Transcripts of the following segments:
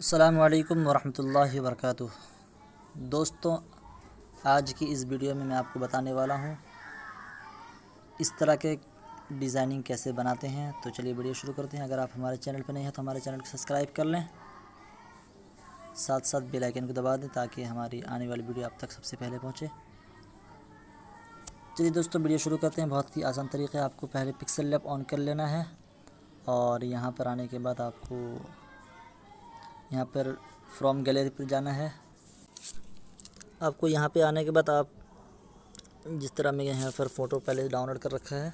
अस्सलामु अलैकुम वरहमतुल्लाहि वबरकातुहू। दोस्तों, आज की इस वीडियो में मैं आपको बताने वाला हूँ इस तरह के डिज़ाइनिंग कैसे बनाते हैं। तो चलिए वीडियो शुरू करते हैं। अगर आप हमारे चैनल पर नहीं हैं तो हमारे चैनल को सब्सक्राइब कर लें, साथ साथ बेल आइकन को दबा दें ताकि हमारी आने वाली वीडियो आप तक सबसे पहले पहुँचे। चलिए दोस्तों, वीडियो शुरू करते हैं। बहुत ही आसान तरीका है। आपको पहले पिक्सल लैब ऑन कर लेना है और यहाँ पर आने के बाद आपको यहाँ पर फ्रॉम गैलरी पर जाना है। आपको यहाँ पे आने के बाद आप जिस तरह मैं यहाँ पर फ़ोटो पहले डाउनलोड कर रखा है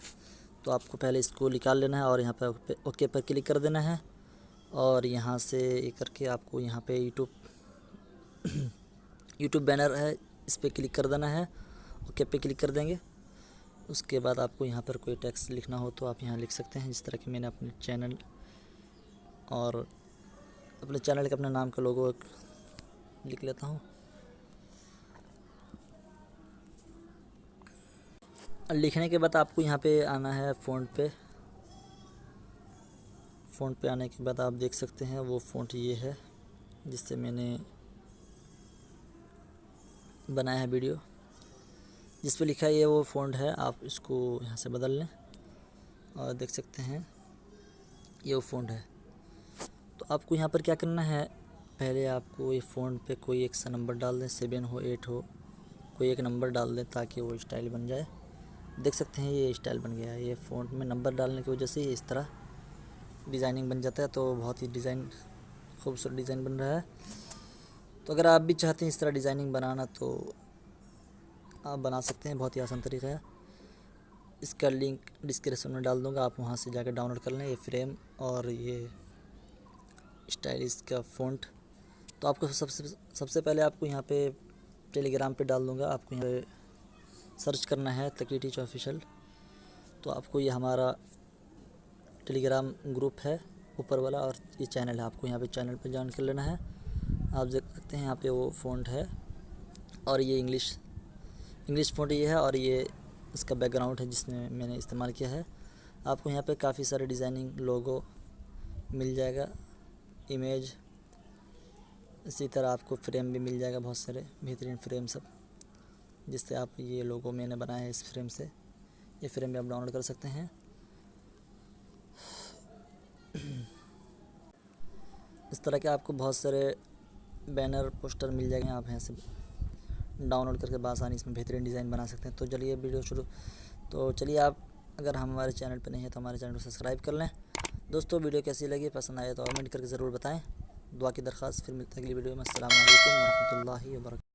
तो आपको पहले इसको निकाल लेना है और यहाँ पर ओके पर क्लिक कर देना है। और यहाँ से ये करके आपको यहाँ पे यूट्यूब बैनर है, इस पर क्लिक कर देना है। ओके पे क्लिक कर देंगे। उसके बाद आपको यहाँ पर कोई टेक्स्ट लिखना हो तो आप यहाँ लिख सकते हैं, जिस तरह कि मैंने अपने चैनल और अपने चैनल के अपने नाम का लोगो लिख लेता हूँ। लिखने के बाद आपको यहाँ पे आना है फ़ॉन्ट पे आने के बाद आप देख सकते हैं वो फ़ॉन्ट ये है जिससे मैंने बनाया है वीडियो। जिस पे लिखा है ये वो फ़ॉन्ट है। आप इसको यहाँ से बदल लें और देख सकते हैं ये वो फ़ॉन्ट है। तो आपको यहाँ पर क्या करना है, पहले आपको ये फ़ॉन्ट पे कोई एक सा नंबर डाल दें, 7 हो 8 हो, कोई एक नंबर डाल दें ताकि वो स्टाइल बन जाए। देख सकते हैं ये स्टाइल बन गया है। ये फ़ॉन्ट में नंबर डालने की वजह से इस तरह डिज़ाइनिंग बन जाता है। तो बहुत ही खूबसूरत डिज़ाइन बन रहा है। तो अगर आप भी चाहते हैं इस तरह डिज़ाइनिंग बनाना तो आप बना सकते हैं। बहुत ही आसान तरीका है। इसका लिंक डिस्क्रिप्शन में डाल दूँगा, आप वहाँ से जाकर डाउनलोड कर लें ये फ्रेम और ये स्टाइल इसका फ़ॉन्ट। तो आपको सबसे पहले आपको यहाँ पे टेलीग्राम पे डाल दूँगा। आपको यहाँ पे सर्च करना है तकी टीच ऑफिशियल। तो आपको ये हमारा टेलीग्राम ग्रुप है ऊपर वाला और ये चैनल है। आपको यहाँ पे चैनल पे ज्वाइन कर लेना है। आप देख सकते हैं यहाँ पे वो फ़ॉन्ट है और ये इंग्लिश फ़ॉन्ट ये है और ये इसका बैकग्राउंड है जिसमें मैंने इस्तेमाल किया है। आपको यहाँ पे काफ़ी सारे डिज़ाइनिंग लोगो मिल जाएगा, इमेज, इसी तरह आपको फ्रेम भी मिल जाएगा, बहुत सारे बेहतरीन फ्रेम सब, जिससे आप ये लोगो मैंने बनाया है। इस फ्रेम से ये फ्रेम भी आप डाउनलोड कर सकते हैं। इस तरह के आपको बहुत सारे बैनर पोस्टर मिल जाएंगे। आप यहाँ से डाउनलोड करके आसानी इसमें बेहतरीन डिज़ाइन बना सकते हैं। तो चलिए वीडियो शुरू। तो चलिए आप अगर हमारे चैनल पर नहीं है तो हमारे चैनल को सब्सक्राइब कर लें। दोस्तों, वीडियो कैसी लगी, पसंद आए तो कमेंट करके ज़रूर बताएं। दुआ की दरख्वास्त। फिर मिलते हैं अगली वीडियो में। अस्सलामु अलैकुम वरहमतुल्लाहि वबरकातुहू।